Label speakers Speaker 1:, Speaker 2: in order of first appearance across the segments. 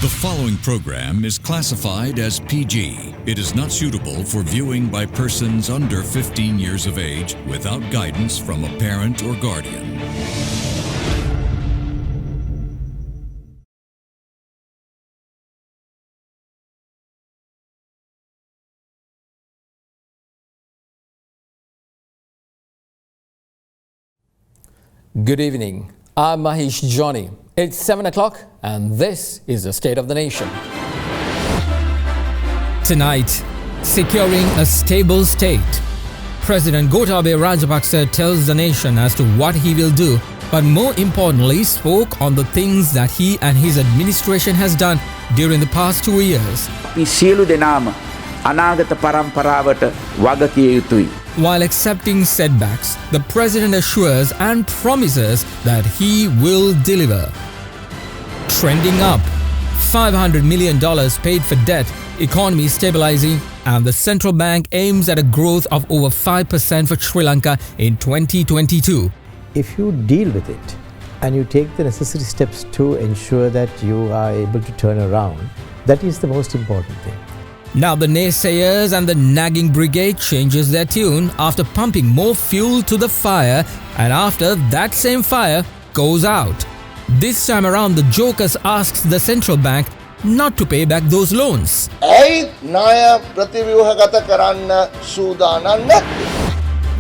Speaker 1: The following program is classified as PG. It is not suitable for viewing by persons under 15 years of age without guidance from a parent or guardian.
Speaker 2: Good evening. I'm Mahieash Johnney. It's 7 o'clock and this is the State of the Nation.
Speaker 3: Tonight, securing a stable state. President Gotabaya Rajapaksa tells the nation as to what he will do, but more importantly spoke on the things that he and his administration has done during the past 2 years.
Speaker 4: සියලු දෙනාම අනාගත පරම්පරාවට වගකිය යුතුයි.
Speaker 3: While accepting setbacks, the president assures and promises that he will deliver. Trending up, $500 million paid for debt, economy stabilizing, and the central bank aims at a growth of over 5% for Sri Lanka in 2022.
Speaker 5: If you deal with it and you take the necessary steps to ensure that you are able to turn around, that is the most important thing.
Speaker 3: Now the naysayers and the nagging brigade changes their tune after pumping more fuel to the fire, and after that same fire goes out. This time around the jokers asks the central bank not to pay back those loans.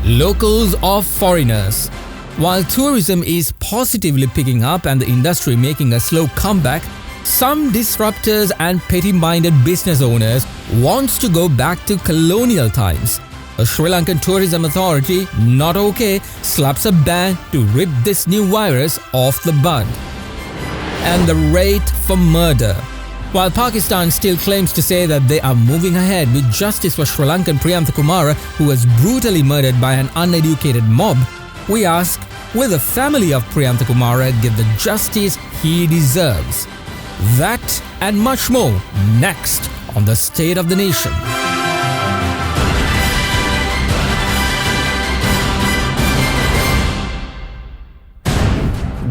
Speaker 3: Locals or foreigners. While tourism is positively picking up and the industry making a slow comeback, some disruptors and petty-minded business owners wants to go back to colonial times. A Sri Lankan tourism authority, not okay, slaps a ban to rip this new virus off the bud. And the rate for murder. While Pakistan still claims to say that they are moving ahead with justice for Sri Lankan Priyantha Kumara, who was brutally murdered by an uneducated mob, we ask, will the family of Priyantha Kumara get the justice he deserves? That and much more next on the State of the Nation.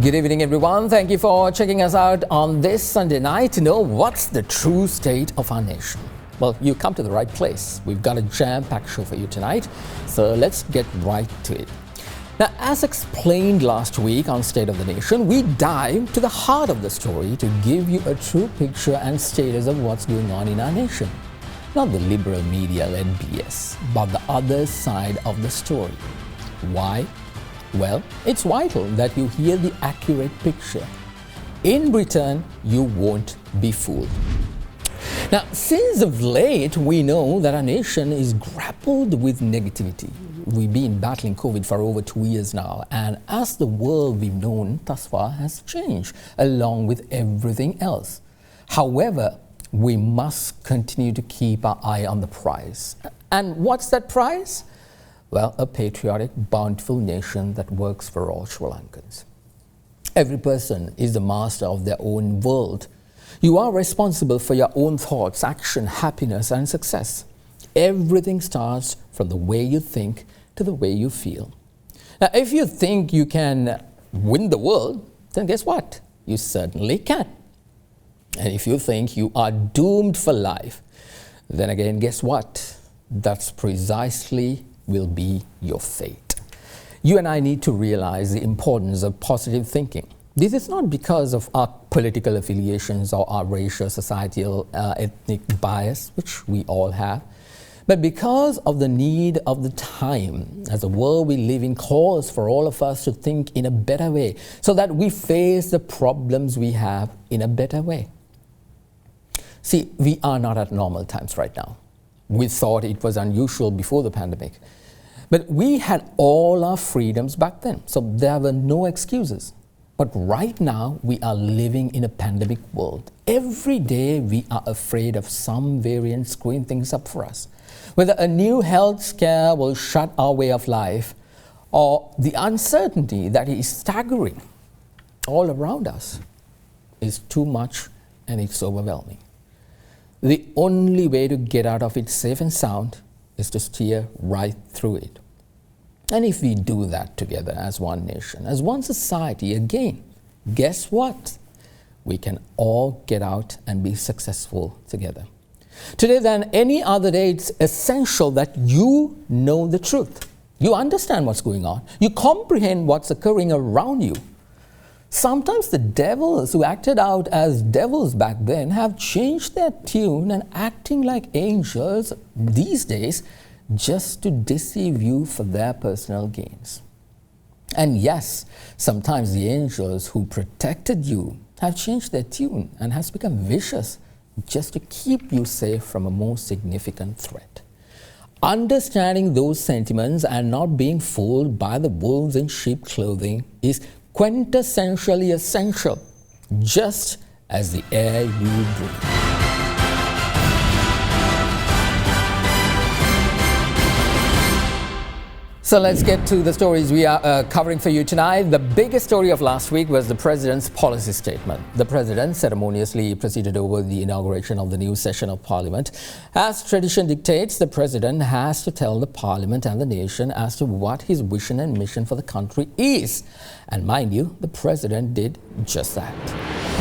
Speaker 2: Good evening, everyone. Thank you for checking us out on this Sunday night to know what's the true state of our nation. Well, you come to the right place. We've got a jam-packed show for you tonight, so let's get right to it. Now, as explained last week on State of the Nation, we dive to the heart of the story to give you a true picture and status of what's going on in our nation. Not the liberal media-led BS, but the other side of the story. Why? Well, it's vital that you hear the accurate picture. In return, you won't be fooled. Now, since of late, we know that our nation is grappled with negativity. We've been battling COVID for over 2 years now, and as the world we've known thus far has changed, along with everything else. However, we must continue to keep our eye on the prize. And what's that prize? Well, a patriotic, bountiful nation that works for all Sri Lankans. Every person is the master of their own world. You are responsible for your own thoughts, action, happiness, and success. Everything starts from the way you think to the way you feel. Now, if you think you can win the world, then guess what? You certainly can. And if you think you are doomed for life, then again, guess what? That's precisely will be your fate. You and I need to realize the importance of positive thinking. This is not because of our political affiliations or our racial, societal, ethnic bias, which we all have, but because of the need of the time. As the world we live in calls for all of us to think in a better way so that we face the problems we have in a better way. See, we are not at normal times right now. We thought it was unusual before the pandemic, but we had all our freedoms back then, so there were no excuses. But right now, we are living in a pandemic world. Every day, we are afraid of some variant screwing things up for us. Whether a new health scare will shut our way of life, or the uncertainty that is staggering all around us is too much and it's overwhelming. The only way to get out of it safe and sound is to steer right through it. And if we do that together as one nation, as one society, again, guess what? we can all get out and be successful together. Today than any other day, it's essential that you know the truth. You understand what's going on. You comprehend what's occurring around you. Sometimes the devils who acted out as devils back then have changed their tune and acting like angels these days just to deceive you for their personal gains. And yes, sometimes the angels who protected you have changed their tune and has become vicious just to keep you safe from a more significant threat. Understanding those sentiments and not being fooled by the wolves in sheep clothing is quintessentially essential, just as the air you breathe. So let's get to the stories we are covering for you tonight. The biggest story of last week was the President's policy statement. The President ceremoniously presided over the inauguration of the new session of Parliament. As tradition dictates, the President has to tell the Parliament and the nation as to what his vision and mission for the country is. And mind you, the President did just that.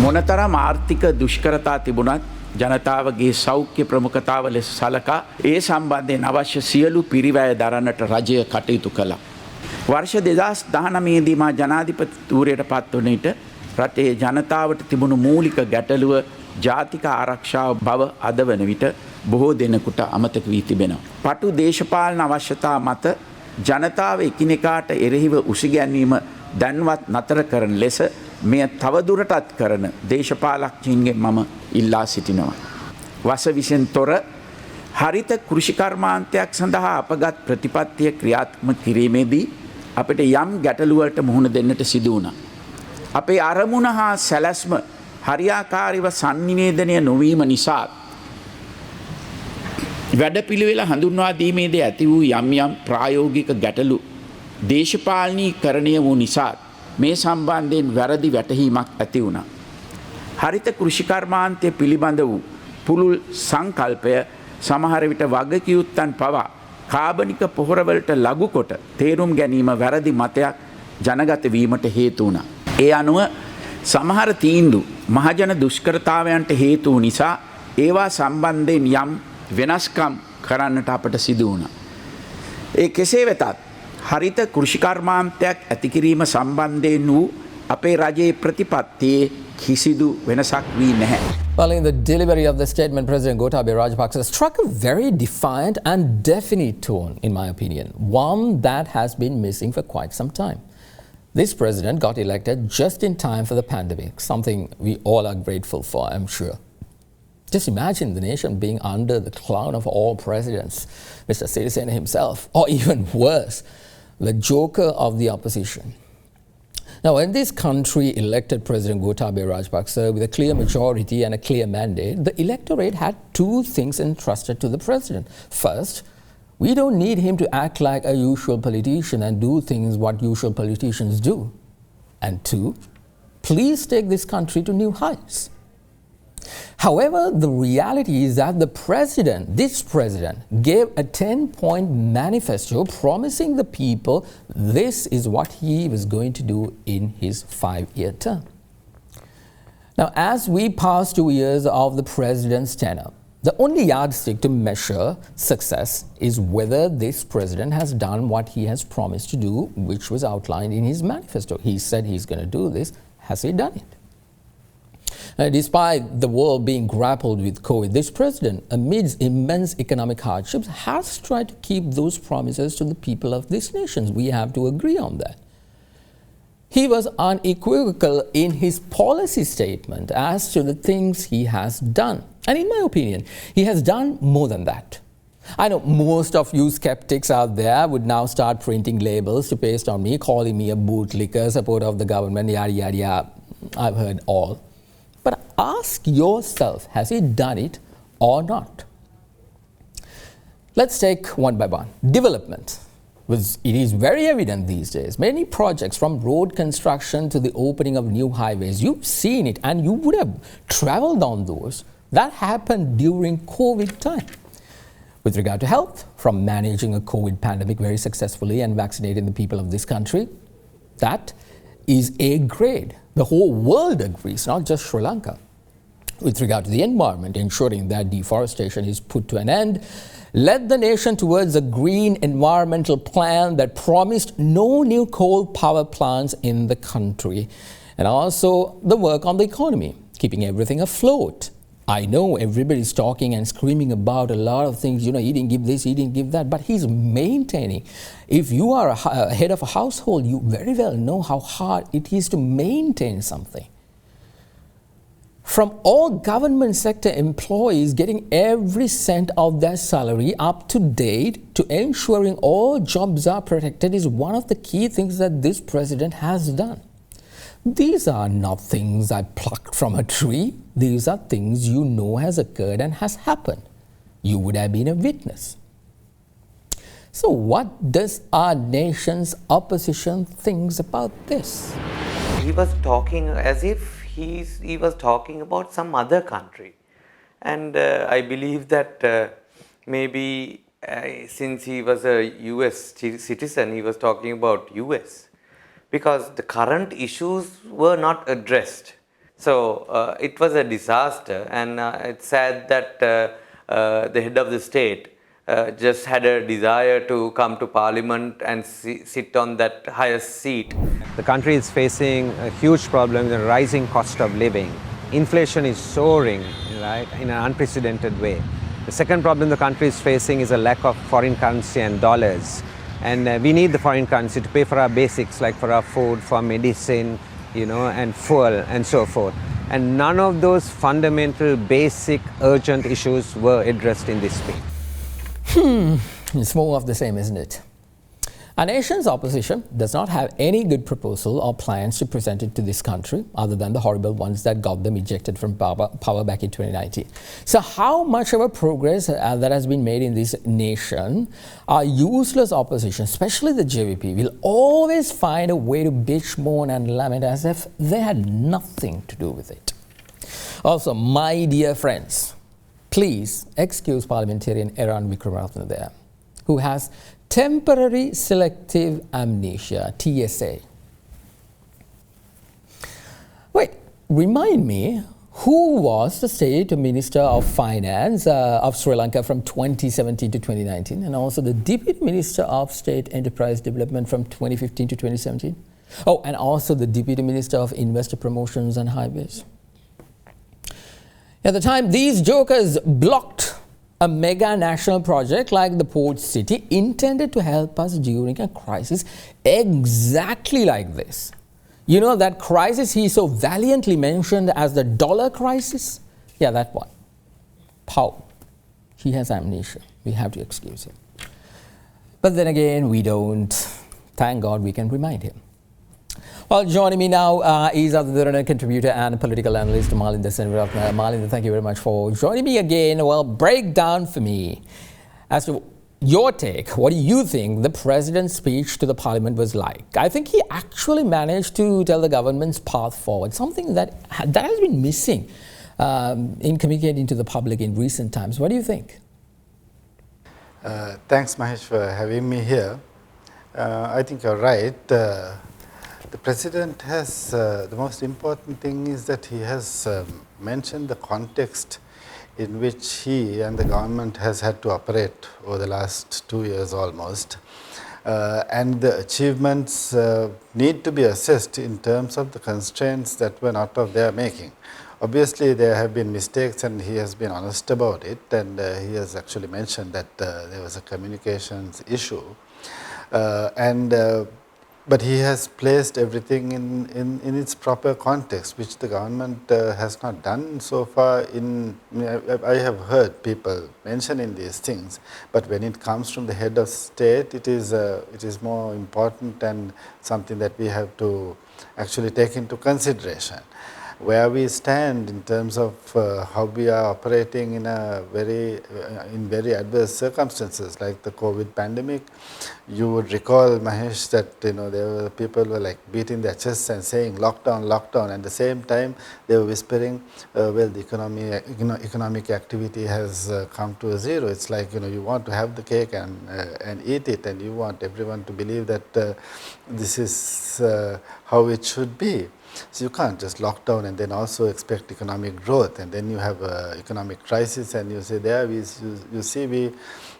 Speaker 4: මොනතරම් ආර්ථික දුෂ්කරතා තිබුණත් ජනතාවගේ සෞඛ්‍ය ප්‍රමුඛතාව ලෙස සලකා ඒ සම්බන්ධයෙන් අවශ්‍ය සියලු පිරිවැය දරන්නට රජය කටයුතු කළා. වර්ෂ 2019 දී මා ජනාධිපතිවරයට පත් වන විට රටේ ජනතාවට තිබුණු මූලික ගැටලුව ජාතික ආරක්ෂාව බව අද වන විට බොහෝ දෙනෙකුට අමතක වී තිබෙනවා. පටු දේශපාලන අවශ්‍යතා මත ජනතාව එකිනෙකාට එරෙහිව උසිගැන්වීම දැන්වත් නතර කරන ලෙස මෙය තවදුරටත් කරන දේශපාලඥයින්ගෙන් මම ඉල්ලා සිටිනවා. වස විසෙන් තොර හරිත කෘෂිකර්මාන්තයක් සඳහා අපගත් ප්‍රතිපත්තිය ක්‍රියාත්මක කිරීමේදී අපිට යම් ගැටලුවලට මුහුණ දෙන්නට සිදු වුණා. අපේ අරමුණ හා සැලැස්ම හරියාකාරීව sannivedanaya නොවීම නිසා වැඩපිළිවෙල හඳුන්වා දීමේදී ඇති වූ යම් ප්‍රායෝගික ගැටලු දේශපාලනීකරණය වූ නිසා මේ සම්බන්ධයෙන් වැරදි වැටහීමක් ඇති වුණා. හරිත කෘෂිකර්මාන්තය පිළිබඳ වූ පුළුල් සංකල්පය සමහර විට වගකියුත්තන් පවා කාබනික පොහොරවලට ලඝු කොට තේරුම් ගැනීම වැරදි මතයක් ජනගත වීමට හේතු වුණා. ඒ අනුව සමහර තීන්දුව මහජන දුෂ්කරතාවයන්ට හේතු නිසා ඒවා සම්බන්ධයෙන් යම් වෙනස්කම් කරන්නට අපට සිදු වුණා. ඒ කෙසේ වෙතත් හරිත කෘෂිකර්මාන්තයක් ඇතිකිරීම සම්බන්ධයෙන් වූ අපේ රජයේ ප්‍රතිපත්තියේ කිසිදු වෙනසක් වී නැහැ.
Speaker 2: Well, in the delivery of the statement, President Gotabaya Rajapaksa struck a very defiant and definite tone, in my opinion, one that has been missing for quite some time. This president got elected just in time for the pandemic, something we all are grateful for, I'm sure. Just imagine the nation being under the clown of all presidents, Mr. Sirisena himself, or even worse, the joker of the opposition. Now, when this country elected President Gotabaya Rajapaksa with a clear majority and a clear mandate, the electorate had two things entrusted to the president. First, we don't need him to act like a usual politician and do things what usual politicians do. And two, please take this country to new heights. However, the reality is that this president, gave a 10-point manifesto promising the people this is what he was going to do in his 5-year term. Now, as we pass 2 years of the president's tenure, the only yardstick to measure success is whether this president has done what he has promised to do, which was outlined in his manifesto. He said he's going to do this. Has he done it? Despite the world being grappled with COVID, this president, amidst immense economic hardships, has tried to keep those promises to the people of this nation. We have to agree on that. He was unequivocal in his policy statement as to the things he has done. And in my opinion, he has done more than that. I know most of you skeptics out there would now start printing labels to paste on me, calling me a bootlicker, supporter of the government, yada, yada, yada. I've heard all. But ask yourself, has he done it or not? Let's take one by one. Development. It is very evident these days. Many projects, from road construction to the opening of new highways, you've seen it and you would have traveled on those. That happened during COVID time. With regard to health, from managing a COVID pandemic very successfully and vaccinating the people of this country, that is A grade. The whole world agrees, not just Sri Lanka. With regard to the environment, ensuring that deforestation is put to an end, led the nation towards a green environmental plan that promised no new coal power plants in the country, and also the work on the economy, keeping everything afloat. I know everybody's talking and screaming about a lot of things, he didn't give this, he didn't give that, but he's maintaining. If you are a head of a household, you very well know how hard it is to maintain something. From all government sector employees getting every cent of their salary up to date to ensuring all jobs are protected is one of the key things that this president has done. These are not things I plucked from a tree. These are things you know has occurred and has happened. You would have been a witness. So what does our nation's opposition think about this?
Speaker 6: He was talking as if he was talking about some other country. And I believe that maybe since he was a US citizen, he was talking about US. Because the current issues were not addressed. So it was a disaster, and it's sad that the head of the state just had a desire to come to parliament and sit on that highest seat.
Speaker 7: The country is facing a huge problem, the rising cost of living. Inflation is soaring, right, in an unprecedented way. The second problem the country is facing is a lack of foreign currency and dollars. And we need the foreign currency to pay for our basics, like for our food, for medicine, and fuel and so forth. And none of those fundamental, basic, urgent issues were addressed in this speech.
Speaker 2: It's more of the same, isn't it? Our nation's opposition does not have any good proposal or plans to present it to this country other than the horrible ones that got them ejected from power back in 2019. So how much of a progress that has been made in this nation, our useless opposition, especially the JVP, will always find a way to bitch, moan and lament as if they had nothing to do with it. Also, my dear friends, please excuse parliamentarian Eran Vikramaratne there, who has temporary selective amnesia, TSA. Wait, remind me, who was the State Minister of Finance of Sri Lanka from 2017 to 2019, and also the Deputy Minister of State Enterprise Development from 2015 to 2017? Oh, and also the Deputy Minister of Investor Promotions and Highways. At the time, these jokers blocked a mega national project like the Port City intended to help us during a crisis exactly like this. You know that crisis he so valiantly mentioned as the dollar crisis? Yeah, that one. Pow. He has amnesia. We have to excuse him. But then again, we don't. Thank God we can remind him. Well, joining me now is our Derana contributor and political analyst, Mahieash Johnney. Mahieash, thank you very much for joining me again. Well, break down for me as to your take. What do you think the president's speech to the parliament was like? I think he actually managed to tell the government's path forward, something that has been missing in communicating to the public in recent times. What do you think?
Speaker 8: Thanks, Mahieash, for having me here. I think you're right. The president has, the most important thing is that he has mentioned the context in which he and the government has had to operate over the last 2 years almost. And the achievements need to be assessed in terms of the constraints that were not of their making. Obviously, there have been mistakes and he has been honest about it, and he has actually mentioned that there was a communications issue. But he has placed everything in its proper context, which the government has not done so far. I have heard people mentioning these things, but when it comes from the head of state, it is more important and something that we have to actually take into consideration. Where we stand in terms of how we are operating in very adverse circumstances like the COVID pandemic. You would recall, Mahieash, that there were people were like beating their chests and saying lockdown, lockdown. At the same time, they were whispering, well, the economic activity has come to a zero. It's like you want to have the cake and eat it, and you want everyone to believe that this is how it should be. So you can't just lock down and then also expect economic growth, and then you have an economic crisis and you say, there, you see,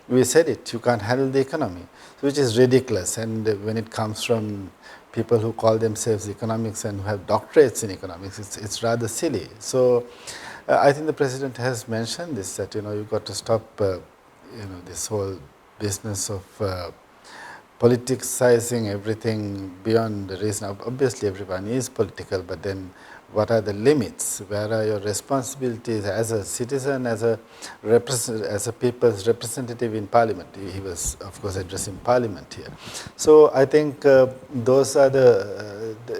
Speaker 8: we said it, you can't handle the economy, which is ridiculous. And when it comes from people who call themselves economics and who have doctorates in economics, it's rather silly. So I think the president has mentioned this, that you've got to stop this whole business of politicizing everything beyond the reason. Obviously everyone is political, but then what are the limits? Where are your responsibilities as a citizen, as a people's representative in parliament? He was, of course, addressing parliament here. So I think those are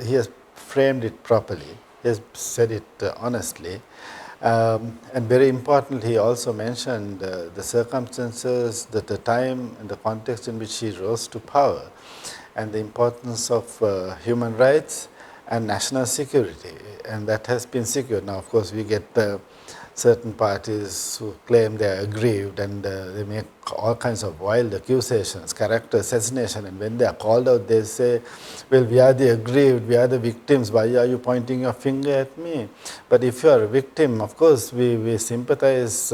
Speaker 8: he has framed it properly. He has said it honestly. And very importantly, he also mentioned the circumstances, the time and the context in which he rose to power, and the importance of human rights and national security, and that has been secured. Now, of course, we get certain parties who claim they are aggrieved, and they make all kinds of wild accusations, character assassination, and when they are called out, they say, well, we are the aggrieved, we are the victims, why are you pointing your finger at me? But if you are a victim, of course, we sympathize,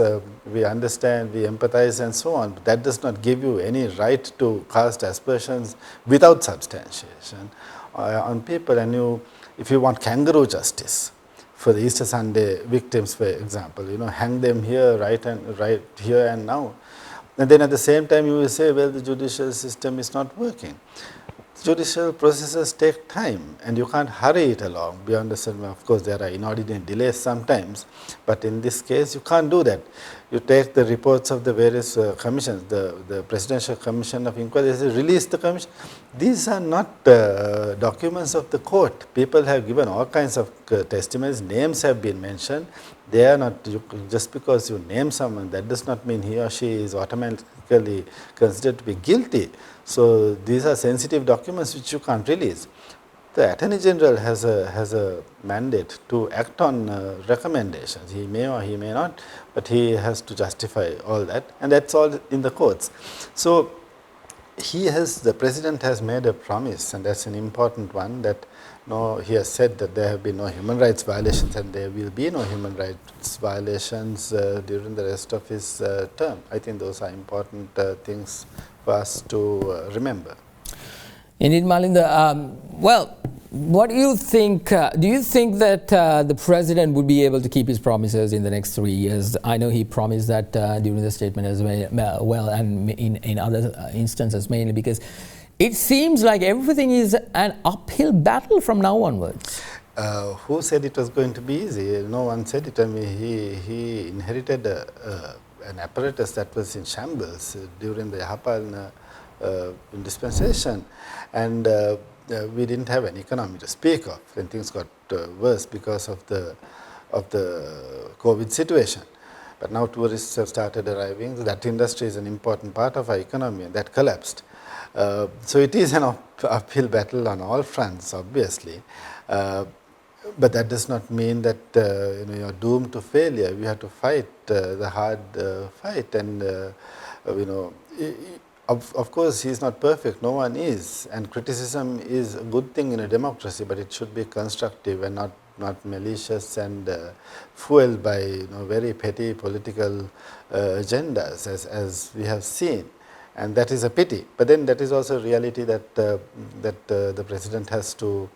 Speaker 8: we understand, we empathize, and so on, but that does not give you any right to cast aspersions without substantiation on people. And if you want kangaroo justice for the Easter Sunday victims, for example, hang them here, right here and now. And then at the same time you will say, well, the judicial system is not working. Judicial processes take time, and you can't hurry it along beyond a certain. Of course, there are inordinate delays sometimes, but in this case, you can't do that. You take the reports of the various commissions, the Presidential Commission of Inquiry, they say, release the commission. These are not documents of the court. People have given all kinds of testimonies, names have been mentioned. They are not, just because you name someone, that does not mean he or she is automatically considered to be guilty. So these are sensitive documents which you can't release. The Attorney General has a mandate to act on recommendations. He may or he may not, but he has to justify all that, and that's all in the courts. So the President has made a promise, and that's an important one, that he has said that there have been no human rights violations, and there will be no human rights violations during the rest of his term. I think those are important things for us to remember.
Speaker 2: Indeed, Malinda. Well, what do you think? Do you think that the president would be able to keep his promises in the next 3 years? I know he promised that during the statement as well, and in other instances mainly, because it seems like everything is an uphill battle from now onwards.
Speaker 8: Who said it was going to be easy? No one said it. I mean, he inherited an apparatus that was in shambles during the Yahapalana dispensation, and we didn't have an economy to speak of, and things got worse because of the COVID situation. But now tourists have started arriving. That industry is an important part of our economy, and that collapsed. So it is an uphill battle on all fronts, obviously. But that does not mean that you're doomed to failure. We have to fight the hard fight, and of course he's not perfect. No one is, and criticism is a good thing in a democracy, but it should be constructive and not malicious and fueled by very petty political agendas, as we have seen. And that is a pity. But then that is also a reality that the president has to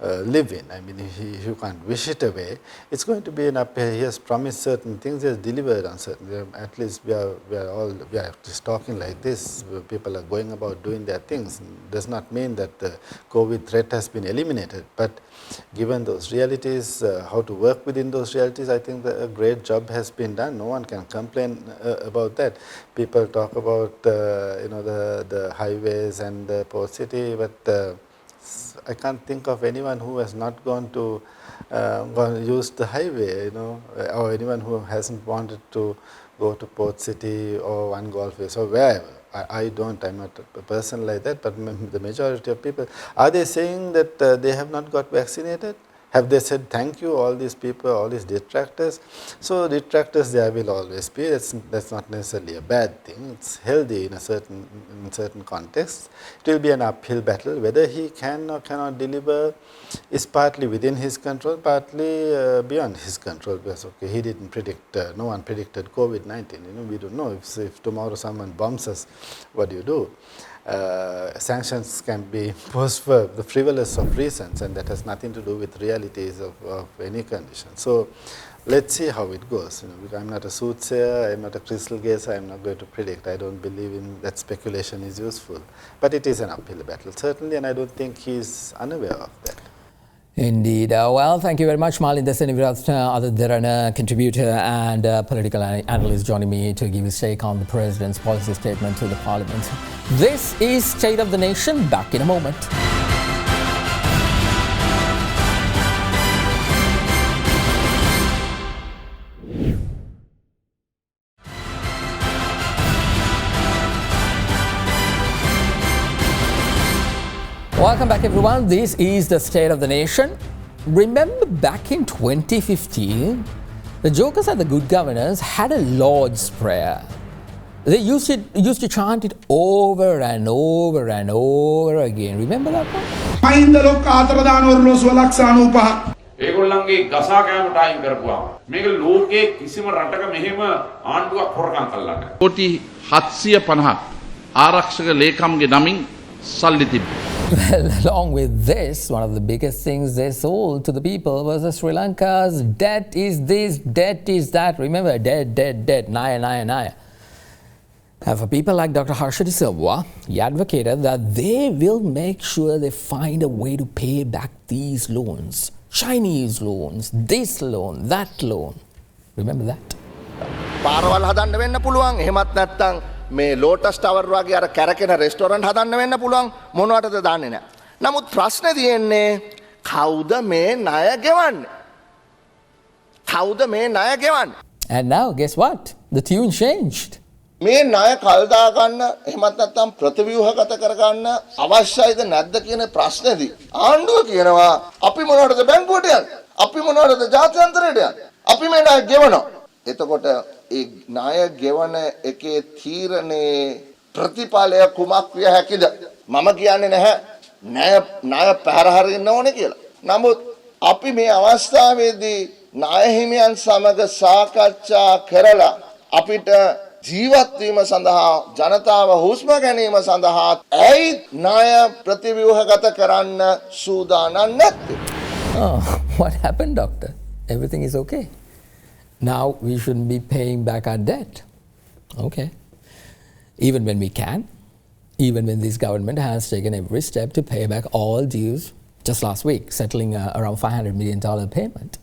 Speaker 8: live in. I mean, you can't wish it away. It's going to be an uphill. He has promised certain things. He has delivered on certain. At least we are just talking like this. People are going about doing their things. It does not mean that the COVID threat has been eliminated. But given those realities, how to work within those realities, I think a great job has been done. No one can complain about that. People talk about the highways and the port city, but I can't think of anyone who has not gone to use the highway, or anyone who hasn't wanted to go to Port City or One Golfways or wherever. I don't. I'm not a person like that. But the majority of people, are they saying that they have not got vaccinated? Have they said thank you, all these people, all these detractors? So detractors there will always be. That's not necessarily a bad thing. It's healthy in certain contexts. It will be an uphill battle. Whether he can or cannot deliver is partly within his control, partly beyond his control. Because he didn't predict. No one predicted COVID-19. We don't know if tomorrow someone bombs us, what do you do? Sanctions can be posed for the frivolous of reasons, and that has nothing to do with realities of any condition. So let's see how it goes. I'm not a soothsayer, I'm not a crystal gazer, I'm not going to predict. I don't believe in that speculation is useful. But it is an uphill battle, certainly, and I don't think he's unaware of that.
Speaker 2: Indeed. Well, thank you very much, Malinda Senivirathna, other Derana contributor and political analyst, joining me to give his take on the President's policy statement to the Parliament. This is State of the Nation. Back in a moment. Welcome back, everyone. This is the State of the Nation. Remember back in 2015, the jokers and the good governors had a Lord's Prayer. They used to chant it over and over and over again. Remember that one?
Speaker 9: ඒගොල්ලන්ගේ ගසා කෑමට අයින් කරපුවා. මේක ලෝකයේ කිසිම රටක මෙහෙම ආණ්ඩුවක් හොරකම් කළා නැහැ.
Speaker 10: कोटी 750 ආරක්ෂක ලේකම්ගේ නමින් සල්ලි තිබ්බා.
Speaker 2: Well, along with this, one of the biggest things they sold to the people was the Sri Lanka's debt is this, debt is that. Remember, debt, naya. And for people like Dr. Harsha De Silva, he advocated that they will make sure they find a way to pay back these loans. Chinese loans, this loan, that loan. Remember that?
Speaker 11: පාරවල් හදන්න වෙන්න පුළුවන්. එහෙමත් නැත්නම් මේ Lotus tower වගේ අර කැරකෙන restaurant හදන්න වෙන්න පුළුවන්. මොනවටද දන්නේ නැහැ. නමුත් ප්‍රශ්නේ තියෙන්නේ කවුද මේ ණය ගෙවන්නේ? කවුද මේ ණය ගෙවන්නේ?
Speaker 2: And now, guess what? The tune changed.
Speaker 11: මේ ණය කල් දා ගන්න එහෙමත් නැත්නම් ප්‍රතිව්‍යුහගත කර ගන්න අවශ්‍යයිද නැද්ද කියන ප්‍රශ්නේදී ආණ්ඩුව කියනවා අපි මොනවටද බැංකුවට යන්නේ? අපි මොනවටද ජාත්‍යන්තරයට යන්නේ? අපි මේ ණය ගෙවනවා. එතකොට ඒ ණය ගෙවන එකේ තීරණේ ප්‍රතිඵලය කුමක් විය හැකිද? මම කියන්නේ නැහැ ණය පැහැර හරින්න ඕනේ කියලා. නමුත් අපි මේ අවස්ථාවේදී ණය හිමියන් සමග සාකච්ඡා කරලා අපිට ජීවත් වීම සඳහා ජනතාව හුස්ම ගැනීම සඳහා ඇයි ණය ප්‍රතිව්‍යුහගත කරන්න සූදානම් නැත්තේ?
Speaker 2: Oh, what happened, doctor? Everything is okay. Now we shouldn't be paying back our debt. Okay. Even when we can, even when this government has taken every step to pay back all dues, just last week, settling around $500 million payment.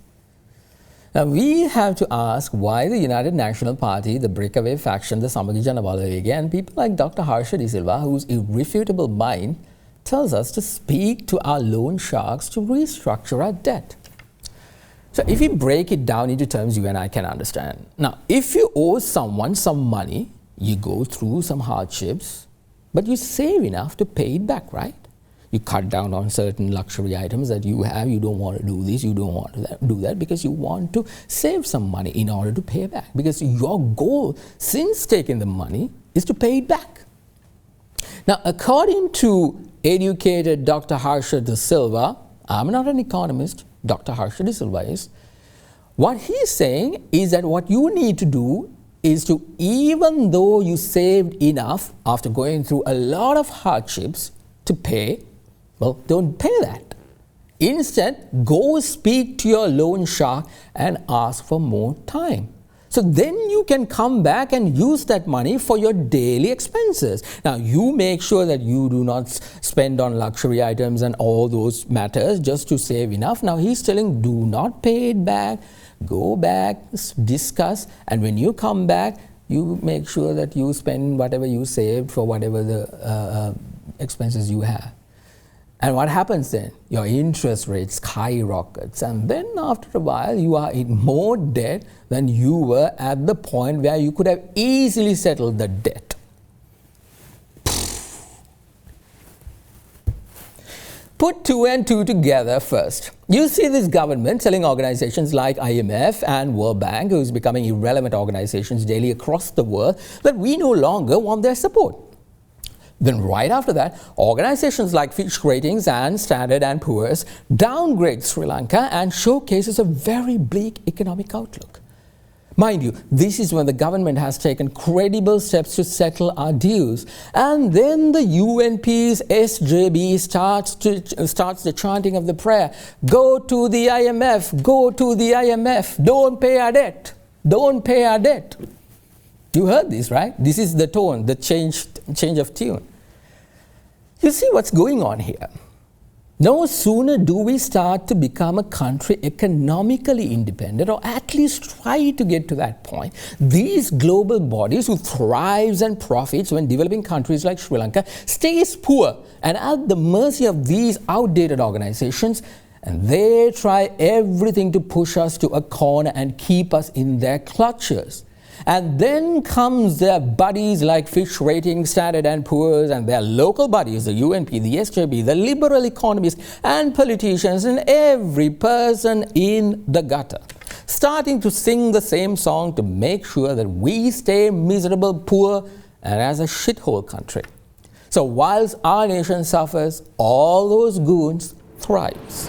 Speaker 2: Now we have to ask why the United National Party, the breakaway faction, the Samagi Janabalawege, and people like Dr. Harsha De Silva, whose irrefutable mind tells us to speak to our loan sharks to restructure our debt. So if we break it down into terms you and I can understand. Now, if you owe someone some money, you go through some hardships, but you save enough to pay it back, right? You cut down on certain luxury items that you have. You don't want to do this, you don't want to do that because you want to save some money in order to pay back. Because your goal, since taking the money, is to pay it back. Now, according to educated Dr. Harsha De Silva, I'm not an economist, Dr. Harsha De Silva is, what he's saying is that what you need to do is to, even though you saved enough after going through a lot of hardships to pay, well, don't pay that. Instead, go speak to your loan shark and ask for more time. So then you can come back and use that money for your daily expenses. Now, you make sure that you do not spend on luxury items and all those matters just to save enough. Now, he's telling, do not pay it back. Go back, discuss, and when you come back, you make sure that you spend whatever you saved for whatever the expenses you have. And what happens then? Your interest rate skyrockets, and then after a while you are in more debt than you were at the point where you could have easily settled the debt. put two and two together first. You see this government telling organizations like IMF and World Bank, who's becoming irrelevant organizations daily across the world, that we no longer want their support. Then right after that, organizations like Fitch Ratings and Standard & Poor's downgrade Sri Lanka and showcases a very bleak economic outlook. Mind you, this is when the government has taken credible steps to settle our dues. And then the UNP's SJB starts the chanting of the prayer. Go to the IMF, go to the IMF, don't pay our debt, don't pay our debt. You heard this, right? This is the tone, the change of tune. You see what's going on here. No sooner do we start to become a country economically independent, or at least try to get to that point, these global bodies who thrives and profits when developing countries like Sri Lanka stays poor and at the mercy of these outdated organizations, and they try everything to push us to a corner and keep us in their clutches. And then comes their buddies like Fitch Ratings, Standard & Poor's, and their local buddies, the UNP, the SJB, the liberal economists and politicians, and every person in the gutter, starting to sing the same song to make sure that we stay miserable, poor, and as a shithole country. So whilst our nation suffers, all those goons thrives.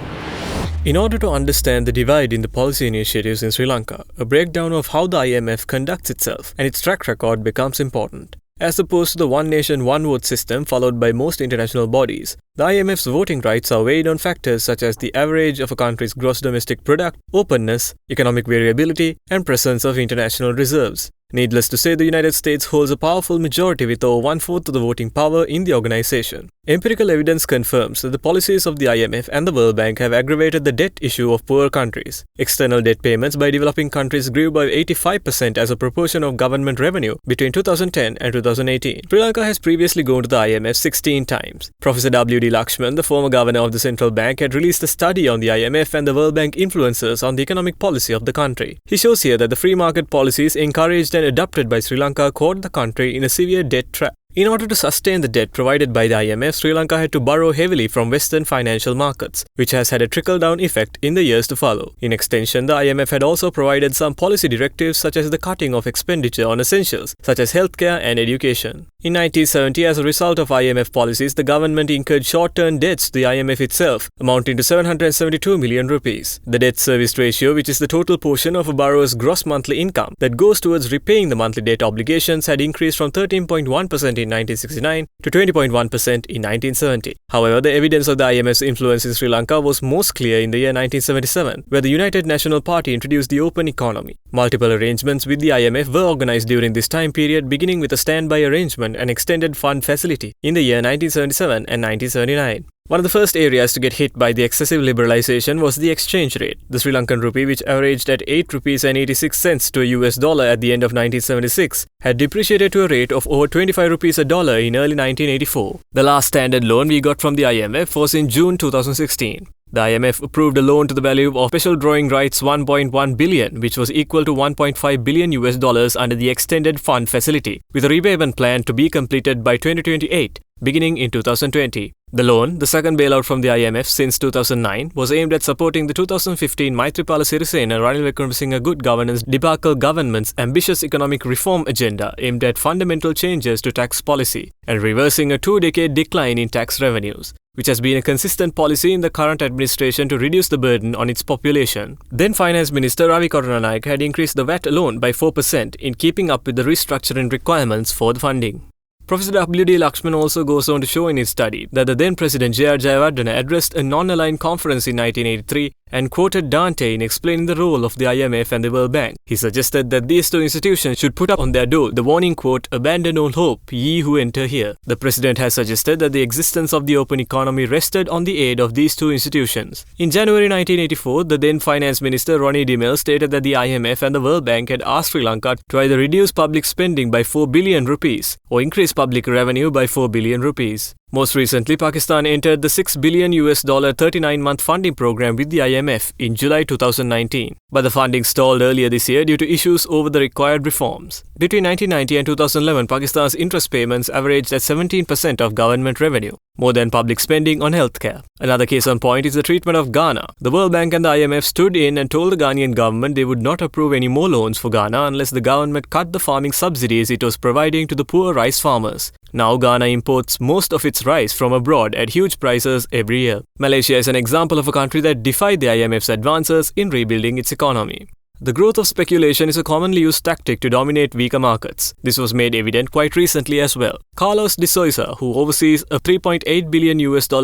Speaker 12: In order to understand the divide in the policy initiatives in Sri Lanka, a breakdown of how the IMF conducts itself and its track record becomes important. As opposed to the one nation, one vote system followed by most international bodies, the IMF's voting rights are weighed on factors such as the average of a country's gross domestic product, openness, economic variability, and presence of international reserves. Needless to say, the United States holds a powerful majority with over 1/4 of the voting power in the organization. Empirical evidence confirms that the policies of the IMF and the World Bank have aggravated the debt issue of poor countries. External debt payments by developing countries grew by 85% as a proportion of government revenue between 2010 and 2018. Sri Lanka has previously gone to the IMF 16 times. Professor W.D. Lakshman, the former governor of the central bank, had released a study on the IMF and the World Bank influences on the economic policy of the country. He shows here that the free market policies encouraged and adopted by Sri Lanka caught the country in a severe debt trap. In order to sustain the debt provided by the IMF, Sri Lanka had to borrow heavily from Western financial markets, which has had a trickle-down effect in the years to follow. In extension, the IMF had also provided some policy directives such as the cutting of expenditure on essentials, such as healthcare and education. In 1970, as a result of IMF policies, the government incurred short-term debts to the IMF itself, amounting to 772 million rupees. The debt service ratio, which is the total portion of a borrower's gross monthly income that goes towards repaying the monthly debt obligations, had increased from 13.1% in 1969 to 20.1% in 1970. However, the evidence of the IMF's influence in Sri Lanka was most clear in the year 1977, where the United National Party introduced the open economy. Multiple arrangements with the IMF were organized during this time period, beginning with a standby arrangement and extended fund facility in the year 1977 and 1979. One of the first areas to get hit by the excessive liberalization was the exchange rate. The Sri Lankan rupee, which averaged at 8 rupees and 86 cents to a US dollar at the end of 1976, had depreciated to a rate of over 25 rupees a dollar in early 1984. The last standard loan we got from the IMF was in June 2016. The IMF approved a loan to the value of special drawing rights 1.1 billion, which was equal to 1.5 billion US dollars under the extended fund facility, with a repayment plan to be completed by 2028, beginning in 2020. The loan, the second bailout from the IMF since 2009, was aimed at supporting the 2015 Maithripala Sirisena Ranil Wickremesinghe Good Governance debacle government's ambitious economic reform agenda aimed at fundamental changes to tax policy and reversing a 2-decade decline in tax revenues, which has been a consistent policy in the current administration to reduce the burden on its population. Then Finance Minister Ravi Karunanak had increased the VAT alone by 4% in keeping up with the restructuring requirements for the funding. Professor W.D. Lakshman also goes on to show in his study that the then President J.R. Jayawardena addressed a non-aligned conference in 1983 and quoted Dante in explaining the role of the IMF and the World Bank. He suggested that these two institutions should put up on their door the warning quote, "Abandon all hope, ye who enter here." The President has suggested that the existence of the open economy rested on the aid of these two institutions. In January 1984, the then Finance Minister Ronnie DeMille stated that the IMF and the World Bank had asked Sri Lanka to either reduce public spending by 4 billion rupees or increase public revenue by 4 billion rupees. Most recently, Pakistan entered the $6 billion 39-month funding program with the IMF in July 2019. But the funding stalled earlier this year due to issues over the required reforms. Between 1990 and 2011, Pakistan's interest payments averaged at 17% of government revenue. more than public spending on healthcare. Another case on point is the treatment of Ghana. The World Bank and the IMF stood in and told the Ghanaian government they would not approve any more loans for Ghana unless the government cut the farming subsidies it was providing to the poor rice farmers. Now Ghana imports most of its rice from abroad at huge prices every year. Malaysia is an example of a country that defied the IMF's advances in rebuilding its economy. The growth of speculation is a commonly used tactic to dominate weaker markets. This was made evident quite recently as well. Carlos de Souza, who oversees a $3.8 billion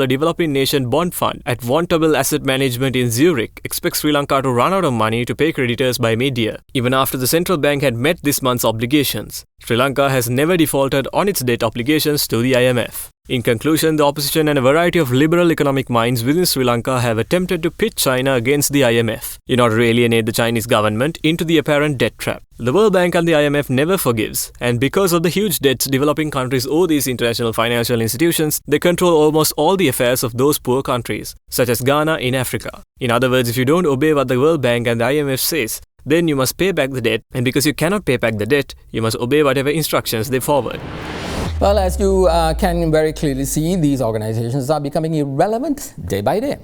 Speaker 12: developing nation bond fund at Vontobel Asset Management in Zurich, expects Sri Lanka to run out of money to pay creditors by mid-year, even after the central bank had met this month's obligations. Sri Lanka has never defaulted on its debt obligations to the IMF. In conclusion, the opposition and a variety of liberal economic minds within Sri Lanka have attempted to pit China against the IMF in order to alienate the Chinese government into the apparent debt trap. The World Bank and the IMF never forgives, and because of the huge debts developing countries owe these international financial institutions, they control almost all the affairs of those poor countries, such as Ghana in Africa. In other words, if you don't obey what the World Bank and the IMF says, then you must pay back the debt, and because you cannot pay back the debt, you must obey whatever instructions they forward.
Speaker 2: Well, as you can very clearly see, these organizations are becoming irrelevant day by day.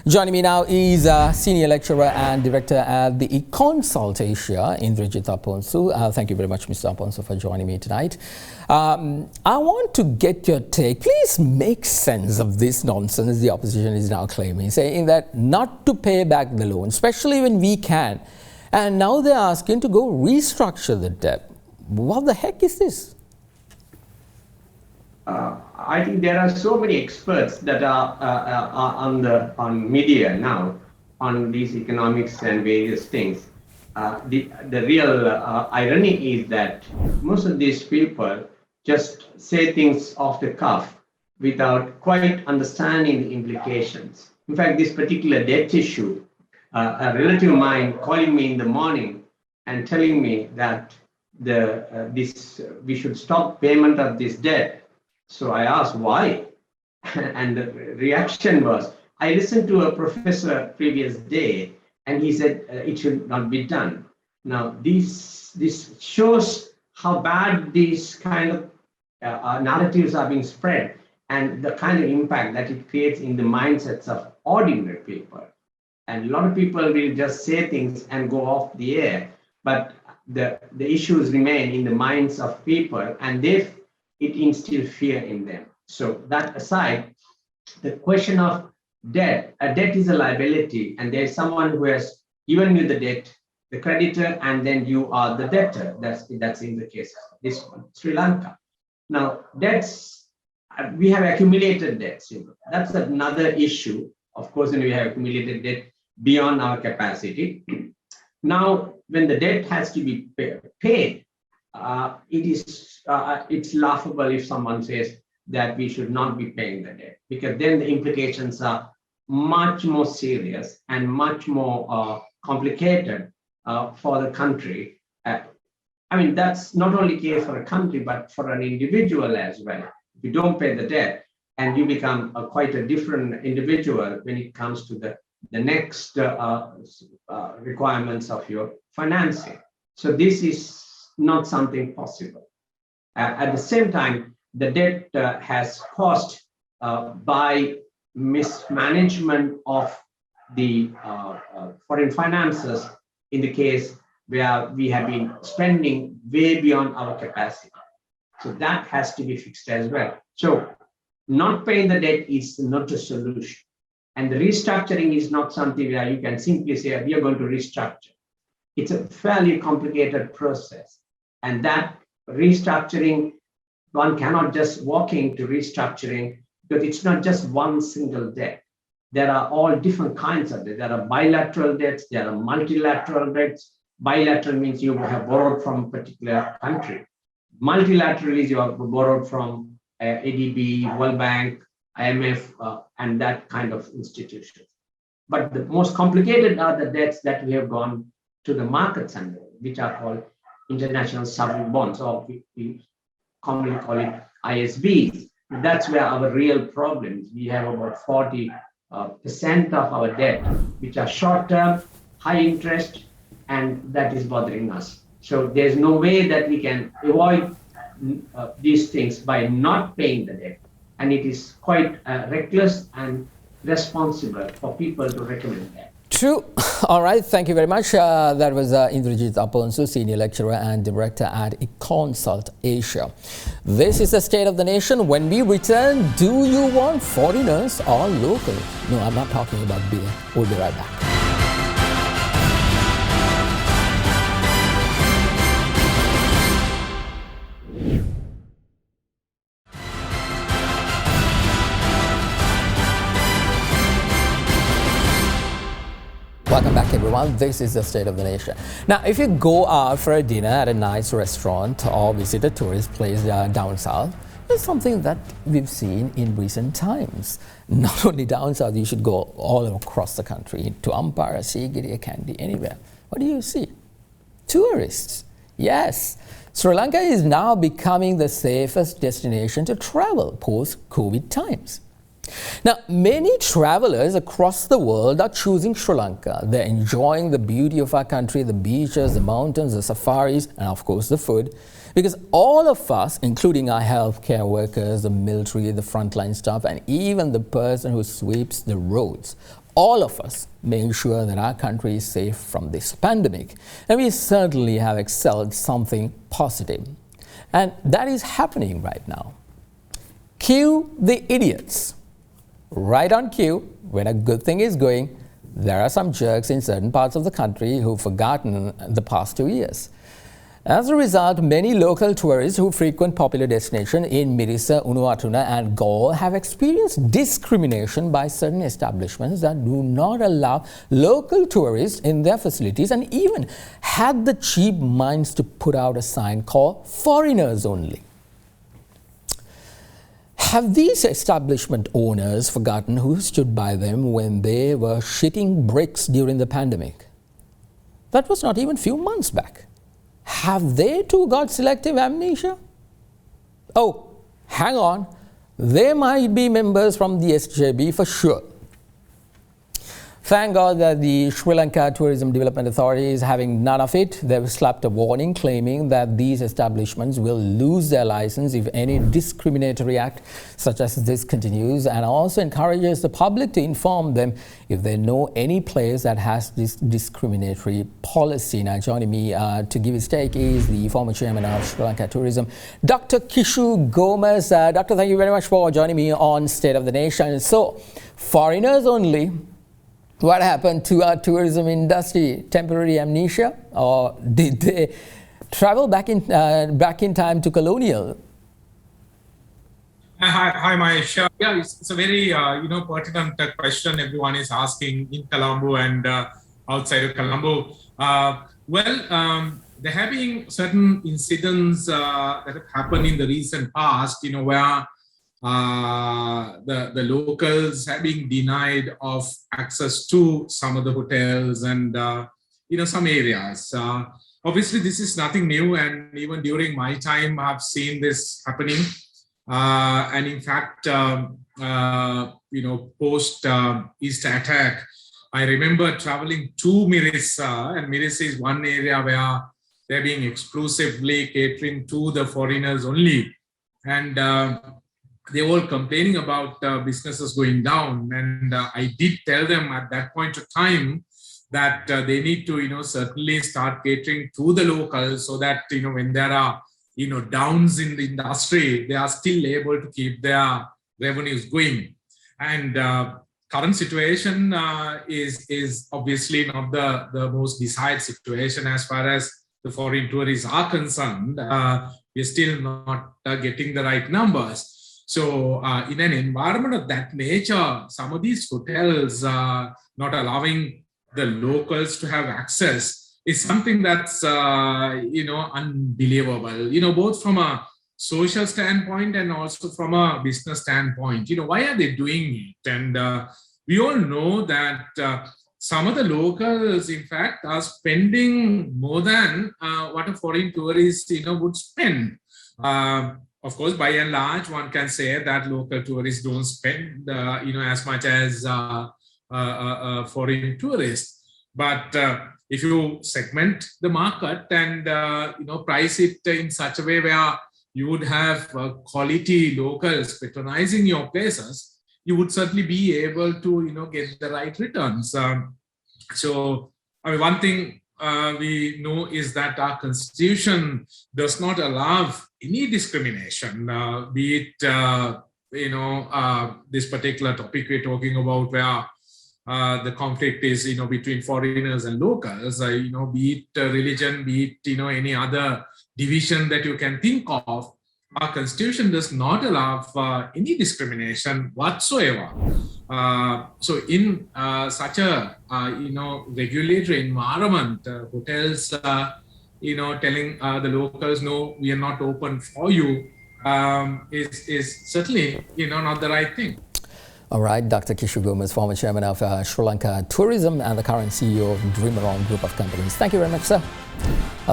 Speaker 2: Joining me now is Senior Lecturer and Director at the Consult Asia, Indrajit Aponsu. Thank you very much, Mr. Aponsu, for joining me tonight. I want to get your take. Please make sense of this nonsense the opposition is now claiming, saying that not to pay back the loan, especially when we can. And now they're asking to go restructure the debt. What the heck is this?
Speaker 13: I think there are so many experts that are on media now on these economics and various things. The real irony is that most of these people just say things off the cuff without quite understanding the implications. In fact, this particular debt issue, a relative of mine calling me in the morning and telling me that we should stop payment of this debt. So I asked why, and the reaction was, I listened to a professor previous day, and he said it should not be done. Now, this shows how bad these kind of narratives are being spread, and the kind of impact that it creates in the mindsets of ordinary people. And a lot of people will just say things and go off the air, but the issues remain in the minds of people, and it instills fear in them. So that aside, the question of debt, a debt is a liability, and there's someone who has given you the debt, the creditor, and then you are the debtor. That's in the case of this one, Sri Lanka. Now, debts, we have accumulated debts. That's another issue. Of course, we have accumulated debt beyond our capacity. Now, when the debt has to be paid, it's laughable if someone says that we should not be paying the debt, because then the implications are much more serious and much more complicated for the country. I mean, that's not only case for a country, but for an individual as well. If you don't pay the debt, and you become quite a different individual when it comes to the next requirements of your financing. So this is not something possible. At the same time, the debt has caused by mismanagement of the foreign finances in the case where we have been spending way beyond our capacity. So that has to be fixed as well. So not paying the debt is not a solution. And the restructuring is not something where you can simply say, we are going to restructure. It's a fairly complicated process. And that restructuring, one cannot just walk into restructuring, because it's not just one single debt. There are all different kinds of debt. There are bilateral debts, there are multilateral debts. Bilateral means you have borrowed from a particular country. Multilateral is you have borrowed from ADB, World Bank, IMF, and that kind of institution. But the most complicated are the debts that we have gone to the markets under, which are called international sovereign bonds, or we commonly call it ISBs. That's where our real problem is. We have about 40% of our debt, which are short-term, high interest, and that is bothering us. So there's no way that we can avoid these things by not paying the debt. and it is quite reckless and responsible for people to recommend that.
Speaker 2: True. All right. Thank you very much. That was Indrajit Aponsu, Senior Lecturer and Director at Econsult Asia. This is the State of the Nation. When we return, do you want foreigners or local? No, I'm not talking about beer. We'll be right back. Welcome back, everyone. This is the State of the Nation. Now, if you go out for a dinner at a nice restaurant or visit a tourist place down south, it's something that we've seen in recent times. Not only down south, you should go all across the country, to Ampara, Sigiriya, Kandy, anywhere. What do you see? Tourists. Yes. Sri Lanka is now becoming the safest destination to travel post-COVID times. Now, many travelers across the world are choosing Sri Lanka. They're enjoying the beauty of our country, the beaches, the mountains, the safaris, and of course the food. Because all of us, including our healthcare workers, the military, the frontline staff, and even the person who sweeps the roads, all of us make sure that our country is safe from this pandemic. And we certainly have excelled something positive. And that is happening right now. Cue the idiots. Right on cue, when a good thing is going, there are some jerks in certain parts of the country who've forgotten the past 2 years. As a result, many local tourists who frequent popular destinations in Mirissa, Unuatuna and Galle have experienced discrimination by certain establishments that do not allow local tourists in their facilities, and even had the cheap minds to put out a sign called foreigners only. Have these establishment owners forgotten who stood by them when they were shitting bricks during the pandemic? That was not even a few months back. Have they too got selective amnesia? Oh, hang on. They might be members from the SJB for sure. Thank God that the Sri Lanka Tourism Development Authority is having none of it. They've slapped a warning claiming that these establishments will lose their license if any discriminatory act such as this continues, and also encourages the public to inform them if they know any place that has this discriminatory policy. Now, joining me to give his take is the former chairman of Sri Lanka Tourism, Dr. Kishu Gomez. Doctor, thank you very much for joining me on State of the Nation. So, foreigners only. What happened to our tourism industry? Temporary amnesia, or did they travel back in time to colonial?
Speaker 14: Hi, Mahieash. Yeah, it's a very pertinent question everyone is asking in Colombo and outside of Colombo. There have been certain incidents that have happened in the recent past, where the locals have been denied of access to some of the hotels and some areas. Obviously, this is nothing new, and even during my time, I've seen this happening. And in fact, post Easter attack, I remember traveling to Mirissa, and Mirissa is one area where they're being exclusively catering to the foreigners only, and they were complaining about businesses going down, and I did tell them at that point of time that they need to, certainly start catering to the locals, so that when there are downs in the industry, they are still able to keep their revenues going. And current situation is obviously not the most desired situation as far as the foreign tourists are concerned. We're still not getting the right numbers. So in an environment of that nature, some of these hotels not allowing the locals to have access is something that's, unbelievable, both from a social standpoint and also from a business standpoint. Why are they doing it? And we all know that some of the locals, in fact, are spending more than what a foreign tourist, would spend. Of course, by and large, one can say that local tourists don't spend, as much as foreign tourists. But if you segment the market and, price it in such a way where you would have quality locals patronizing your places, you would certainly be able to, get the right returns. So, I mean, one thing we know is that our constitution does not allow any discrimination, be it, this particular topic we're talking about where the conflict is, between foreigners and locals, be it religion, be it, any other division that you can think of. Our constitution does not allow any discrimination whatsoever. So in such a, regulatory environment, hotels, telling the locals, no, we are not open for you, is certainly, not the right thing.
Speaker 2: All right, Dr. Kishu Gomez, former chairman of Sri Lanka Tourism and the current CEO of Dreameron Group of Companies. Thank you very much, sir.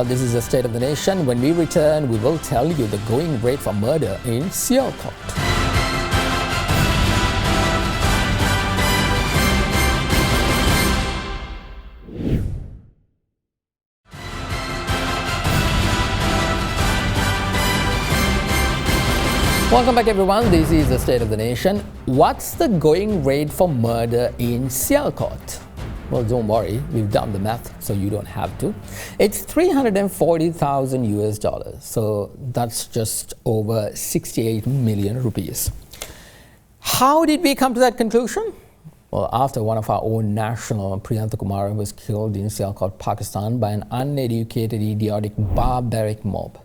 Speaker 2: This is the State of the Nation. When we return, we will tell you the going rate for murder in Sialkot. Welcome back, everyone. This is the State of the Nation. What's the going rate for murder in Sialkot? Well, don't worry, we've done the math, so you don't have to. It's 340,000 US dollars, so that's just over 68 million rupees. How did we come to that conclusion? Well, after one of our own national, Priyantha Kumara, was killed in Sialkot, Pakistan by an uneducated, idiotic, barbaric mob.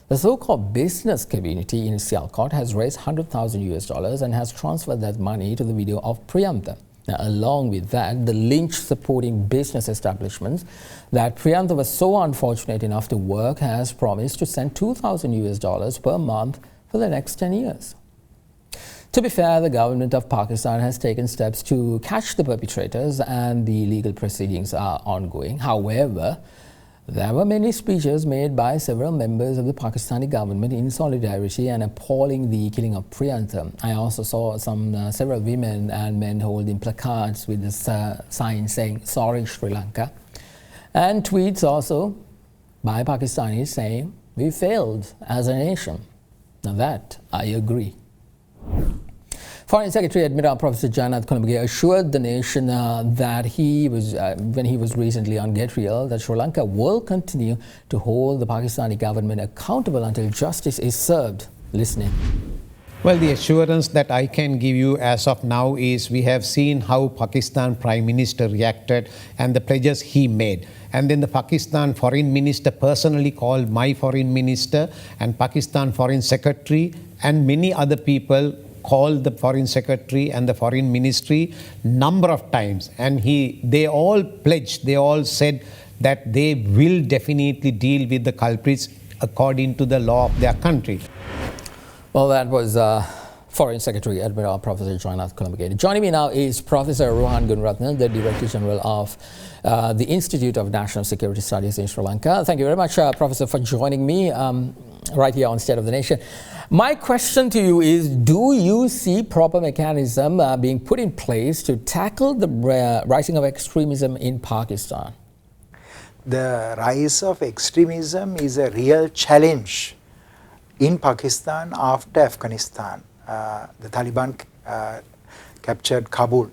Speaker 2: The so-called business community in Sialkot has raised 100,000 US dollars and has transferred that money to the widow of Priyantha. Now, along with that, the lynch-supporting business establishments that Priyantha was so unfortunate enough to work has promised to send 2,000 US dollars per month for the next 10 years. To be fair, the government of Pakistan has taken steps to catch the perpetrators and the legal proceedings are ongoing. However, there were many speeches made by several members of the Pakistani government in solidarity and appalling the killing of Priyantha. I also saw several women and men holding placards with this sign saying, "Sorry, Sri Lanka," and tweets also by Pakistanis saying, "We failed as a nation." Now that I agree. Foreign Secretary Admiral Professor Johnney assured the nation that when he was recently on Get Real, that Sri Lanka will continue to hold the Pakistani government accountable until justice is served. Listening.
Speaker 15: Well, the assurance that I can give you as of now is we have seen how Pakistan Prime Minister reacted and the pledges he made. And then the Pakistan Foreign Minister personally called my Foreign Minister and Pakistan Foreign Secretary and many other people called the Foreign Secretary and the Foreign Ministry number of times, and they all pledged, they all said that they will definitely deal with the culprits according to the law of their country.
Speaker 2: Well, that was Foreign Secretary Admiral Professor Johnney. Joining me now is Professor Rohan Gunrathan, the Director General of the Institute of National Security Studies in Sri Lanka. Thank you very much, Professor, for joining me right here on State of the Nation. My question to you is, do you see proper mechanism being put in place to tackle the rising of extremism in Pakistan?
Speaker 16: The rise of extremism is a real challenge in Pakistan after Afghanistan. The Taliban captured Kabul.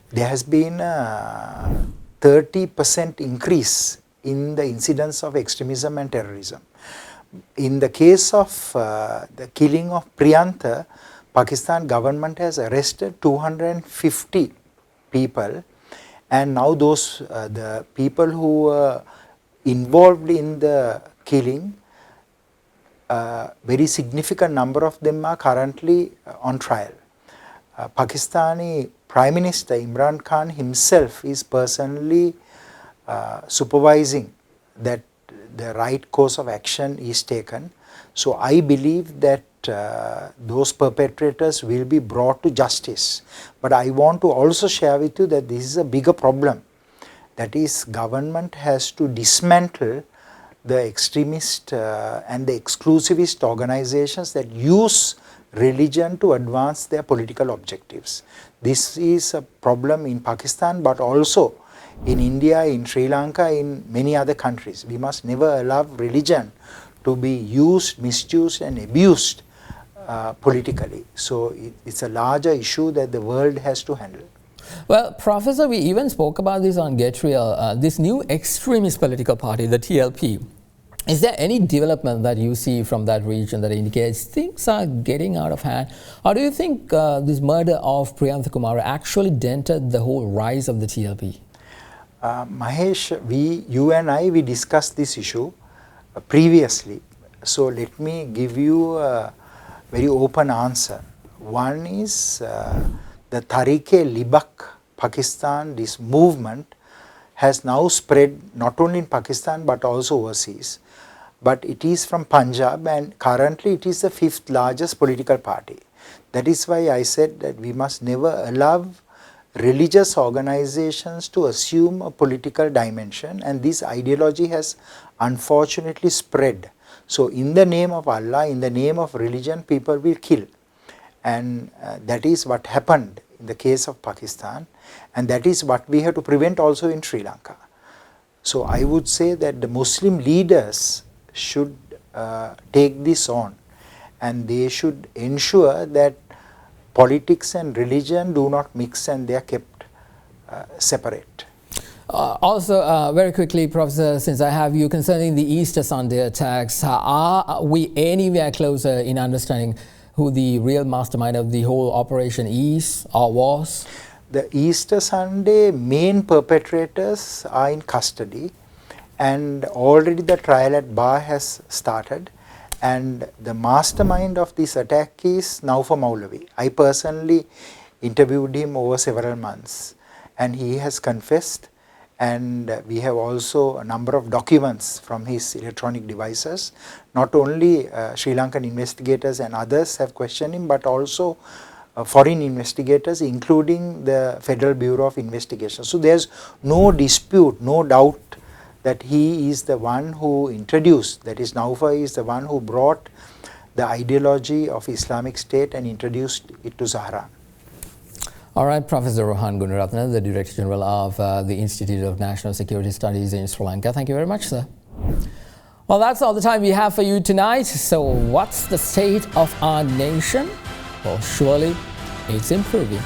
Speaker 16: There has been a 30% increase in the incidence of extremism and terrorism. In the case of the killing of Priyantha, Pakistan government has arrested 250 people, and now those the people who were involved in the killing, very significant number of them are currently on trial. Pakistani Prime Minister Imran Khan himself is personally supervising that the right course of action is taken. So I believe that those perpetrators will be brought to justice. But I want to also share with you that this is a bigger problem. That is, government has to dismantle the extremist and the exclusivist organizations that use religion to advance their political objectives. This is a problem in Pakistan, but also in India, in Sri Lanka, in many other countries. We must never allow religion to be used, misused and abused politically. So it's a larger issue that the world has to handle.
Speaker 2: Well, Professor, we even spoke about this on Get Real, this new extremist political party, the TLP. Is there any development that you see from that region that indicates things are getting out of hand? Or do you think this murder of Priyantha Kumara actually dented the whole rise of the TLP?
Speaker 16: Mahieash, you and I, we discussed this issue previously. So let me give you a very open answer. One is the Tariq-e-Libak Pakistan, this movement has now spread not only in Pakistan but also overseas. But it is from Punjab and currently it is the 5th largest political party. That is why I said that we must never allow religious organizations to assume a political dimension, and this ideology has unfortunately spread. So in the name of Allah, in the name of religion, people will kill. And that is what happened in the case of Pakistan, and that is what we have to prevent also in Sri Lanka. So I would say that the Muslim leaders should take this on, and they should ensure that politics and religion do not mix and they are kept separate.
Speaker 2: Also, very quickly, Professor, since I have you, concerning the Easter Sunday attacks, are we anywhere closer in understanding who the real mastermind of the whole operation is or was?
Speaker 16: The Easter Sunday main perpetrators are in custody, and already the trial at bar has started, and the mastermind of this attack is Naufal Maulavi. I personally interviewed him over several months and he has confessed, and we have also a number of documents from his electronic devices. Not only Sri Lankan investigators and others have questioned him, but also foreign investigators, including the Federal Bureau of Investigation. So there's no dispute, no doubt that he is the one who introduced, that is Naufal is the one who brought the ideology of Islamic State and introduced it to Zahran.
Speaker 2: All right, Professor Rohan Gunaratne, the Director General of the Institute of National Security Studies in Sri Lanka. Thank you very much, sir. Well, that's all the time we have for you tonight. So what's the state of our nation? Well, surely it's improving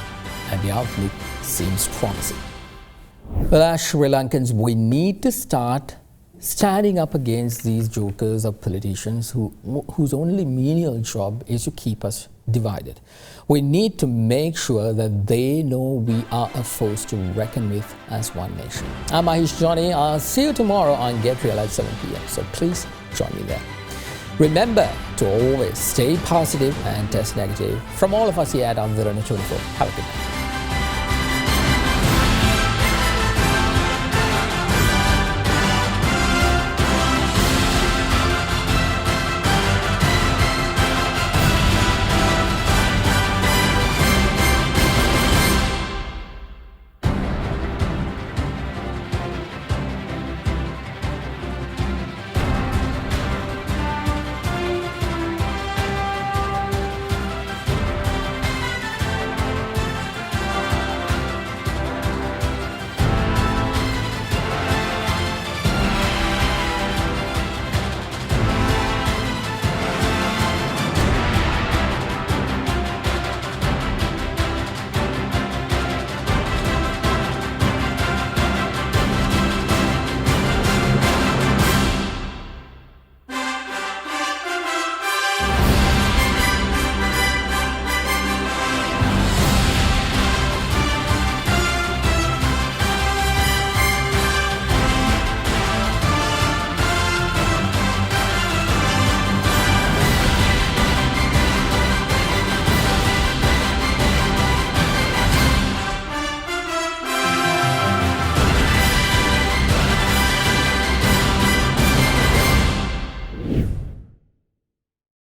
Speaker 2: and the outlook seems promising. Well, as Sri Lankans, we need to start standing up against these jokers of politicians whose only menial job is to keep us divided. We need to make sure that they know we are a force to reckon with as one nation. I'm Mahieash Johnney. I'll see you tomorrow on Get Real at 7 p.m. So please join me there. Remember to always stay positive and test negative. From all of us here at Derana 24, have a good night.